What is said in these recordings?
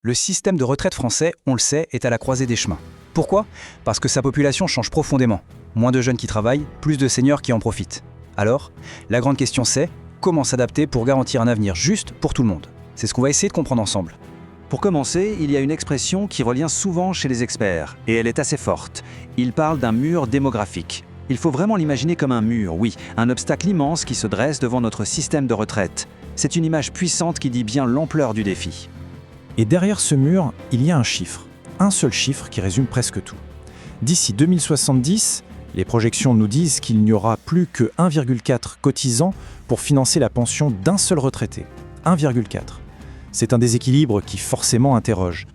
Le système de retraite français, on le sait, est à la croisée des chemins. Pourquoi? Parce que sa population change profondément. Moins de jeunes qui travaillent, plus de seniors qui en profitent. Alors, la grande question c'est, comment s'adapter pour garantir un avenir juste pour tout le monde? C'est ce qu'on va essayer de comprendre ensemble. Pour commencer, il y a une expression qui revient souvent chez les experts, et elle est assez forte. Ils parlent d'un mur démographique. Il faut vraiment l'imaginer comme un mur, oui, un obstacle immense qui se dresse devant notre système de retraite. C'est une image puissante qui dit bien l'ampleur du défi. Et derrière ce mur, il y a un chiffre. Un seul chiffre qui résume presque tout. D'ici 2070, les projections nous disent qu'il n'y aura plus que 1,4 cotisants pour financer la pension d'un seul retraité. 1,4. C'est un déséquilibre qui forcément interroge.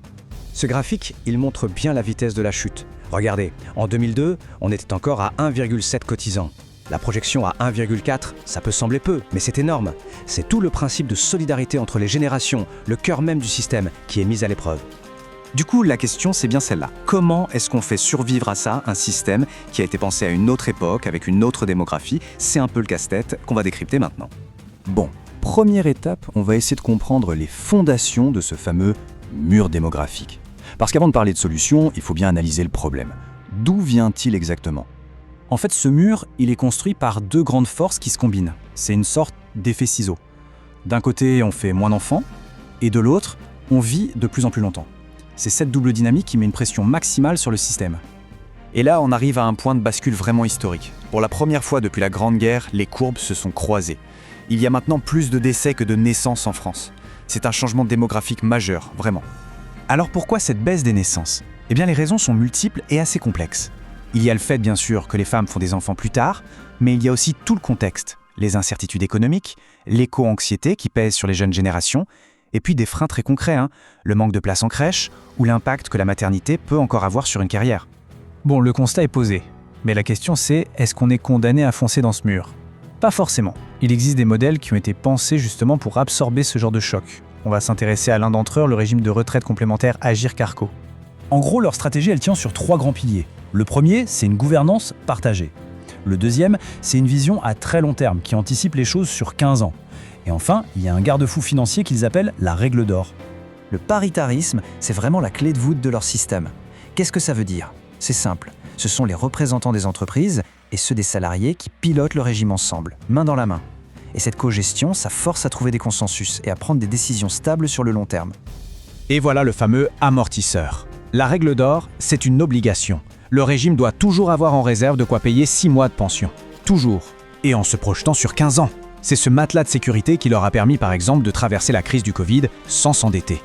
Ce graphique, il montre bien la vitesse de la chute. Regardez, en 2002, on était encore à 1,7 cotisants. La projection à 1,4, ça peut sembler peu, mais c'est énorme. C'est tout le principe de solidarité entre les générations, le cœur même du système, qui est mis à l'épreuve. Du coup, la question, c'est bien celle-là. Comment est-ce qu'on fait survivre à ça un système qui a été pensé à une autre époque, avec une autre démographie? C'est un peu le casse-tête qu'on va décrypter maintenant. Bon, première étape, on va essayer de comprendre les fondations de ce fameux mur démographique. Parce qu'avant de parler de solutions, il faut bien analyser le problème. D'où vient-il exactement? En fait, ce mur, il est construit par deux grandes forces qui se combinent. C'est une sorte d'effet ciseau. D'un côté, on fait moins d'enfants, et de l'autre, on vit de plus en plus longtemps. C'est cette double dynamique qui met une pression maximale sur le système. Et là, on arrive à un point de bascule vraiment historique. Pour la première fois depuis la Grande Guerre, les courbes se sont croisées. Il y a maintenant plus de décès que de naissances en France. C'est un changement démographique majeur, vraiment. Alors pourquoi cette baisse des naissances? Eh bien, les raisons sont multiples et assez complexes. Il y a le fait, bien sûr, que les femmes font des enfants plus tard, mais il y a aussi tout le contexte, les incertitudes économiques, l'éco-anxiété qui pèse sur les jeunes générations, et puis des freins très concrets, le manque de place en crèche ou l'impact que la maternité peut encore avoir sur une carrière. Bon, le constat est posé, mais la question c'est, est-ce qu'on est condamné à foncer dans ce mur? Pas forcément. Il existe des modèles qui ont été pensés justement pour absorber ce genre de choc. On va s'intéresser à l'un d'entre eux, le régime de retraite complémentaire Agirc-Arrco. En gros, leur stratégie, elle tient sur 3 grands piliers. Le premier, c'est une gouvernance partagée. Le deuxième, c'est une vision à très long terme qui anticipe les choses sur 15 ans. Et enfin, il y a un garde-fou financier qu'ils appellent la règle d'or. Le paritarisme, c'est vraiment la clé de voûte de leur système. Qu'est-ce que ça veut dire? C'est simple. Ce sont les représentants des entreprises et ceux des salariés qui pilotent le régime ensemble, main dans la main. Et cette cogestion, ça force à trouver des consensus et à prendre des décisions stables sur le long terme. Et voilà le fameux amortisseur. La règle d'or, c'est une obligation. Le régime doit toujours avoir en réserve de quoi payer 6 mois de pension. Toujours. Et en se projetant sur 15 ans. C'est ce matelas de sécurité qui leur a permis par exemple de traverser la crise du Covid sans s'endetter.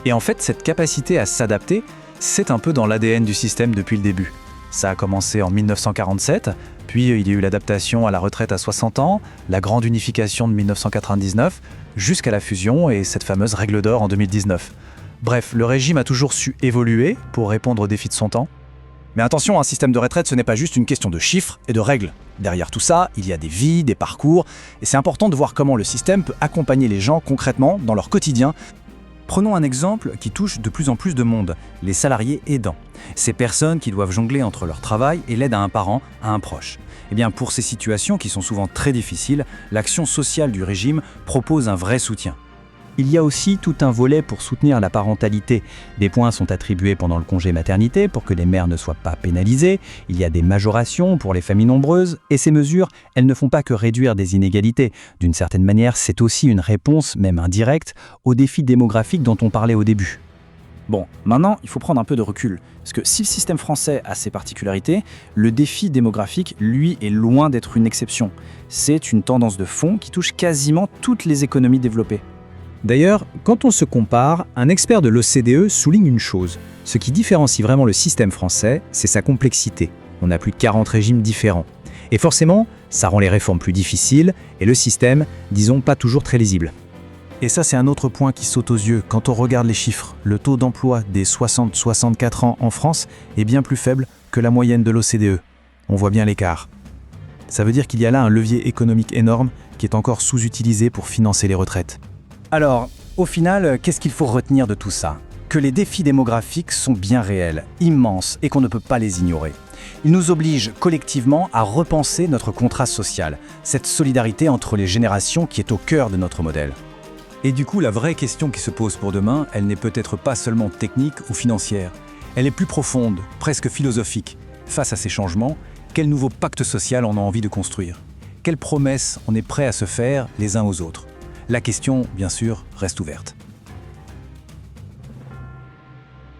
Et en fait, cette capacité à s'adapter, c'est un peu dans l'ADN du système depuis le début. Ça a commencé en 1947, puis il y a eu l'adaptation à la retraite à 60 ans, la grande unification de 1999, jusqu'à la fusion et cette fameuse règle d'or en 2019. Bref, le régime a toujours su évoluer pour répondre aux défis de son temps. Mais attention, un système de retraite, ce n'est pas juste une question de chiffres et de règles. Derrière tout ça, il y a des vies, des parcours, et c'est important de voir comment le système peut accompagner les gens concrètement dans leur quotidien. Prenons un exemple qui touche de plus en plus de monde, les salariés aidants. Ces personnes qui doivent jongler entre leur travail et l'aide à un parent, à un proche. Eh bien, pour ces situations qui sont souvent très difficiles, l'action sociale du régime propose un vrai soutien. Il y a aussi tout un volet pour soutenir la parentalité. Des points sont attribués pendant le congé maternité pour que les mères ne soient pas pénalisées. Il y a des majorations pour les familles nombreuses. Et ces mesures, elles ne font pas que réduire des inégalités. D'une certaine manière, c'est aussi une réponse, même indirecte, aux défis démographiques dont on parlait au début. Bon, maintenant, il faut prendre un peu de recul. Parce que si le système français a ses particularités, le défi démographique, lui, est loin d'être une exception. C'est une tendance de fond qui touche quasiment toutes les économies développées. D'ailleurs, quand on se compare, un expert de l'OCDE souligne une chose. Ce qui différencie vraiment le système français, c'est sa complexité. On a plus de 40 régimes différents. Et forcément, ça rend les réformes plus difficiles et le système, disons, pas toujours très lisible. Et ça, c'est un autre point qui saute aux yeux quand on regarde les chiffres. Le taux d'emploi des 60-64 ans en France est bien plus faible que la moyenne de l'OCDE. On voit bien l'écart. Ça veut dire qu'il y a là un levier économique énorme qui est encore sous-utilisé pour financer les retraites. Alors, au final, qu'est-ce qu'il faut retenir de tout ça? Que les défis démographiques sont bien réels, immenses et qu'on ne peut pas les ignorer. Ils nous obligent collectivement à repenser notre contrat social, cette solidarité entre les générations qui est au cœur de notre modèle. Et du coup, la vraie question qui se pose pour demain, elle n'est peut-être pas seulement technique ou financière. Elle est plus profonde, presque philosophique. Face à ces changements, quel nouveau pacte social on a envie de construire? Quelles promesses on est prêt à se faire les uns aux autres? La question, bien sûr, reste ouverte.